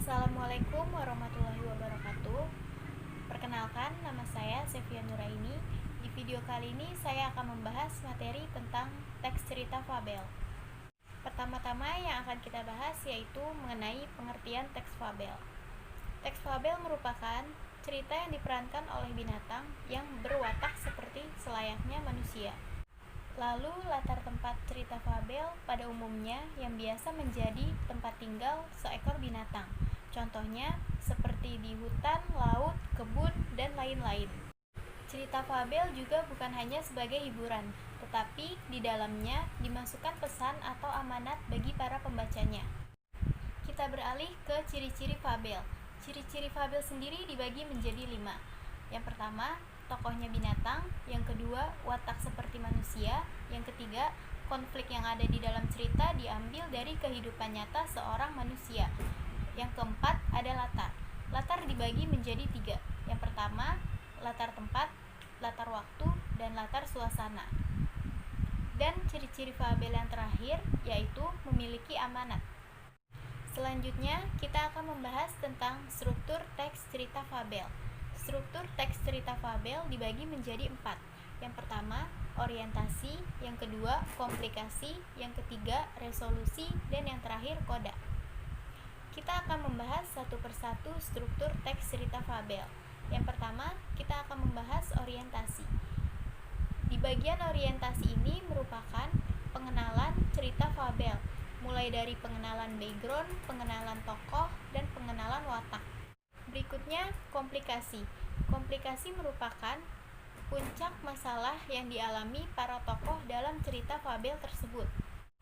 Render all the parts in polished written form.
Assalamualaikum warahmatullahi wabarakatuh. Perkenalkan, nama saya Sevia Nuraini. Di video kali ini saya akan membahas materi tentang teks cerita fabel. Pertama-tama yang akan kita bahas yaitu mengenai pengertian teks fabel. Teks fabel merupakan cerita yang diperankan oleh binatang yang berwatak seperti selayaknya manusia. Lalu latar tempat cerita fabel pada umumnya yang biasa menjadi tempat tinggal seekor binatang. Contohnya seperti di hutan, laut, kebun, dan lain-lain. Cerita fabel juga bukan hanya sebagai hiburan, tetapi di dalamnya dimasukkan pesan atau amanat bagi para pembacanya. Kita beralih ke ciri-ciri fabel. Ciri-ciri fabel sendiri dibagi menjadi 5. Yang pertama, tokohnya binatang. Yang kedua, watak seperti manusia. Yang ketiga, konflik yang ada di dalam cerita diambil dari kehidupan nyata seorang manusia. Yang keempat, ada latar. Latar dibagi menjadi 3. Yang pertama, latar tempat, latar waktu, dan latar suasana. Dan ciri-ciri fabel yang terakhir yaitu memiliki amanat. Selanjutnya, kita akan membahas tentang struktur teks cerita fabel. Struktur teks cerita fabel dibagi menjadi 4. Yang pertama, orientasi. Yang kedua, komplikasi. Yang ketiga, resolusi. Dan yang terakhir, koda. Kita akan membahas satu persatu struktur teks cerita fabel. Yang pertama, kita akan membahas orientasi. Di bagian orientasi ini merupakan pengenalan cerita fabel, mulai dari pengenalan background, pengenalan tokoh, dan pengenalan watak. Berikutnya, komplikasi. Komplikasi merupakan puncak masalah yang dialami para tokoh dalam cerita fabel tersebut.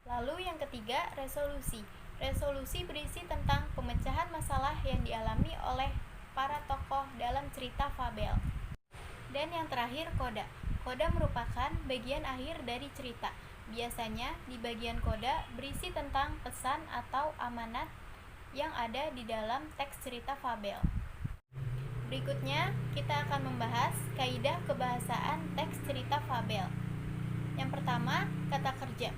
Lalu yang ketiga, resolusi. Resolusi berisi tentang pemecahan masalah yang dialami oleh para tokoh dalam cerita fabel. Dan yang terakhir, koda. Koda merupakan bagian akhir dari cerita. Biasanya di bagian koda berisi tentang pesan atau amanat yang ada di dalam teks cerita fabel. Berikutnya, kita akan membahas kaidah kebahasaan teks cerita fabel. Yang pertama, kata kerja.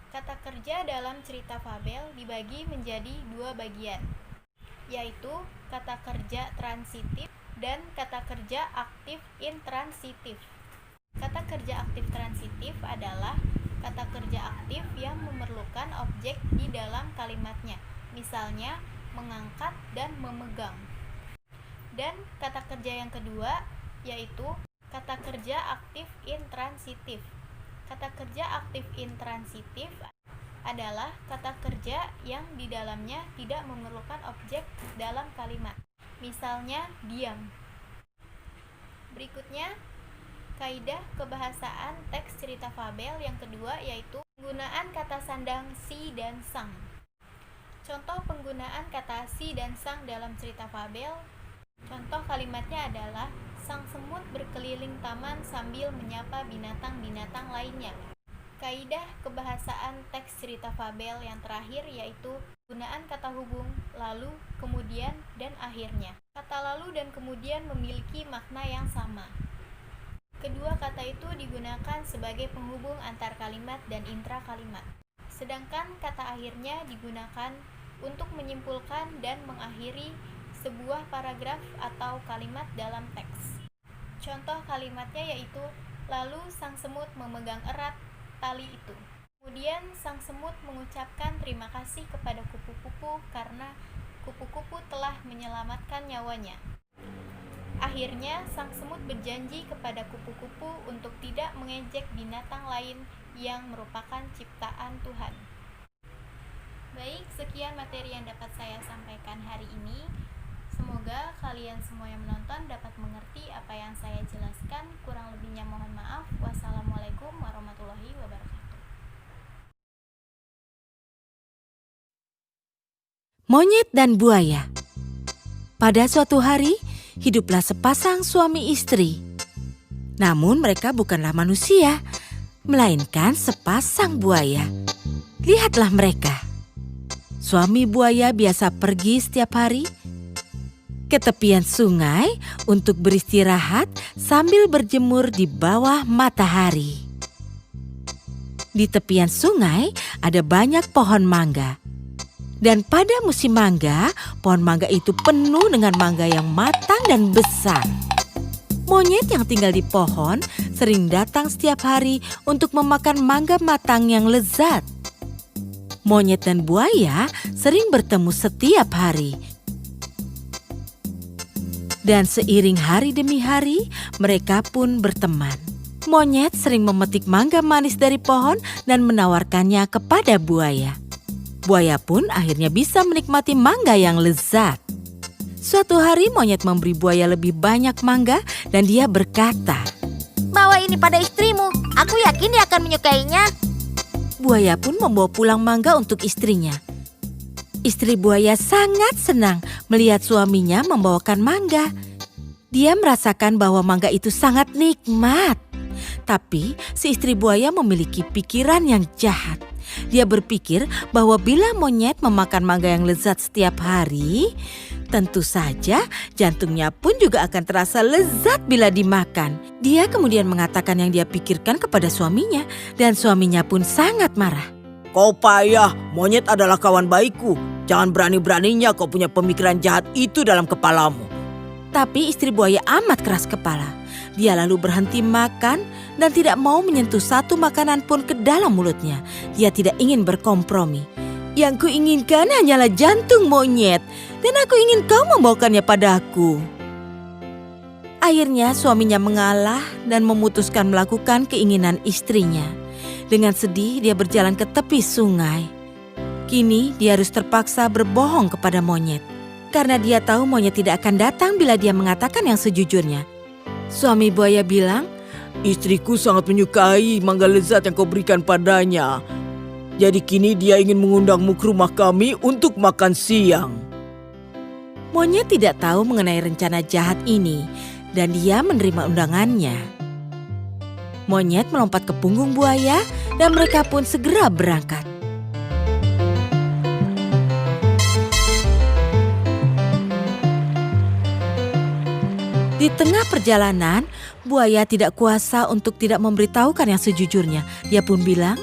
Kata kerja dalam cerita fabel dibagi menjadi 2 bagian, yaitu kata kerja transitif dan kata kerja aktif intransitif. Kata kerja aktif transitif adalah kata kerja aktif yang memerlukan objek di dalam kalimatnya, misalnya mengangkat dan memegang. Dan kata kerja yang kedua yaitu kata kerja aktif intransitif. Kata kerja aktif intransitif adalah kata kerja yang di dalamnya tidak memerlukan objek dalam kalimat, misalnya diam. Berikutnya, kaidah kebahasaan teks cerita fabel yang kedua yaitu penggunaan kata sandang si dan sang. Contoh penggunaan kata si dan sang dalam cerita fabel. Contoh kalimatnya adalah sang semut berkeliling taman sambil menyapa binatang-binatang lainnya. Kaidah kebahasaan teks cerita fabel yang terakhir yaitu penggunaan kata hubung, lalu, kemudian, dan akhirnya. Kata lalu dan kemudian memiliki makna yang sama. Kedua kata itu digunakan sebagai penghubung antar kalimat dan intra kalimat. Sedangkan kata akhirnya digunakan untuk menyimpulkan dan mengakhiri sebuah paragraf atau kalimat dalam teks. Contoh kalimatnya yaitu, lalu sang semut memegang erat tali itu. Kemudian sang semut mengucapkan terima kasih kepada kupu-kupu karena kupu-kupu telah menyelamatkan nyawanya. Akhirnya sang semut berjanji kepada kupu-kupu untuk tidak mengejek binatang lain yang merupakan ciptaan Tuhan. Baik, sekian materi yang dapat saya sampaikan hari ini. Semoga kalian semua yang menonton dapat mengerti apa yang saya jelaskan. Kurang lebihnya mohon maaf. Wassalamualaikum warahmatullahi wabarakatuh. Monyet dan buaya. Pada suatu hari, hiduplah sepasang suami istri. Namun mereka bukanlah manusia, melainkan sepasang buaya. Lihatlah mereka. Suami buaya biasa pergi setiap hari ke tepian sungai untuk beristirahat sambil berjemur di bawah matahari. Di tepian sungai ada banyak pohon mangga. Dan pada musim mangga, pohon mangga itu penuh dengan mangga yang matang dan besar. Monyet yang tinggal di pohon sering datang setiap hari untuk memakan mangga matang yang lezat. Monyet dan buaya sering bertemu setiap hari. Dan seiring hari demi hari, mereka pun berteman. Monyet sering memetik mangga manis dari pohon dan menawarkannya kepada buaya. Buaya pun akhirnya bisa menikmati mangga yang lezat. Suatu hari monyet memberi buaya lebih banyak mangga dan dia berkata, "Bawa ini pada istrimu, aku yakin dia akan menyukainya." Buaya pun membawa pulang mangga untuk istrinya. Istri buaya sangat senang melihat suaminya membawakan mangga. Dia merasakan bahwa mangga itu sangat nikmat. Tapi si istri buaya memiliki pikiran yang jahat. Dia berpikir bahwa bila monyet memakan mangga yang lezat setiap hari, tentu saja jantungnya pun juga akan terasa lezat bila dimakan. Dia kemudian mengatakan yang dia pikirkan kepada suaminya dan suaminya pun sangat marah. Kau payah, monyet adalah kawan baikku. Jangan berani-beraninya kau punya pemikiran jahat itu dalam kepalamu. Tapi istri buaya amat keras kepala. Dia lalu berhenti makan dan tidak mau menyentuh satu makanan pun ke dalam mulutnya. Dia tidak ingin berkompromi. Yang kuinginkan hanyalah jantung monyet dan aku ingin kau membawakannya padaku. Akhirnya suaminya mengalah dan memutuskan melakukan keinginan istrinya. Dengan sedih dia berjalan ke tepi sungai. Kini dia harus terpaksa berbohong kepada monyet. Karena dia tahu monyet tidak akan datang bila dia mengatakan yang sejujurnya. Suami buaya bilang, Istriku sangat menyukai mangga lezat yang kau berikan padanya. Jadi kini dia ingin mengundangmu ke rumah kami untuk makan siang. monyet tidak tahu mengenai rencana jahat ini dan dia menerima undangannya. Monyet melompat ke punggung buaya dan mereka pun segera berangkat. Di tengah perjalanan, buaya tidak kuasa untuk tidak memberitahukan yang sejujurnya. Dia pun bilang,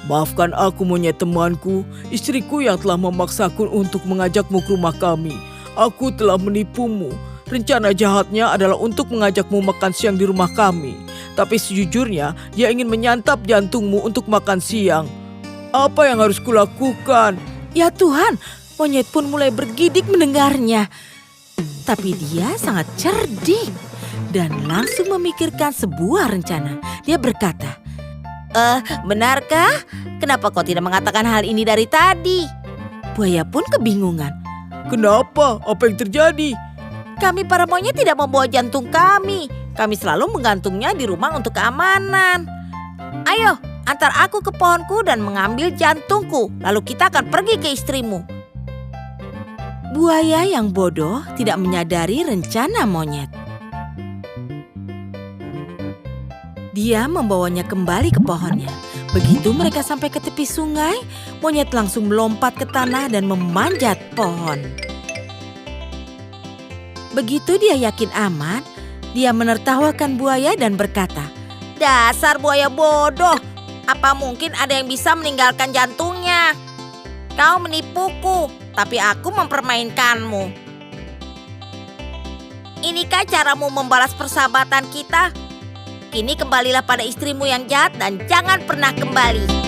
Maafkan aku monyet temanku, istriku yang telah memaksaku untuk mengajakmu ke rumah kami. Aku telah menipumu. Rencana jahatnya adalah untuk mengajakmu makan siang di rumah kami. Tapi sejujurnya, dia ingin menyantap jantungmu untuk makan siang. Apa yang harus kulakukan? Ya Tuhan, monyet pun mulai bergidik mendengarnya. Tapi dia sangat cerdik dan langsung memikirkan sebuah rencana. Dia berkata, Benarkah? Kenapa kau tidak mengatakan hal ini dari tadi? buaya pun kebingungan. Kenapa? Apa yang terjadi? Kami para monyet tidak membawa jantung kami. Kami selalu menggantungnya di rumah untuk keamanan. Ayo, antar aku ke pohonku dan mengambil jantungku. Lalu kita akan pergi ke istrimu. Buaya yang bodoh tidak menyadari rencana monyet. Dia membawanya kembali ke pohonnya. Begitu mereka sampai ke tepi sungai, monyet langsung melompat ke tanah dan memanjat pohon. Begitu dia yakin aman, dia menertawakan buaya dan berkata, Dasar buaya bodoh. Apa mungkin ada yang bisa meninggalkan jantungnya? Kau menipuku, tapi aku mempermainkanmu. Inikah caramu membalas persahabatan kita? Kini kembalilah pada istrimu yang jahat dan jangan pernah kembali.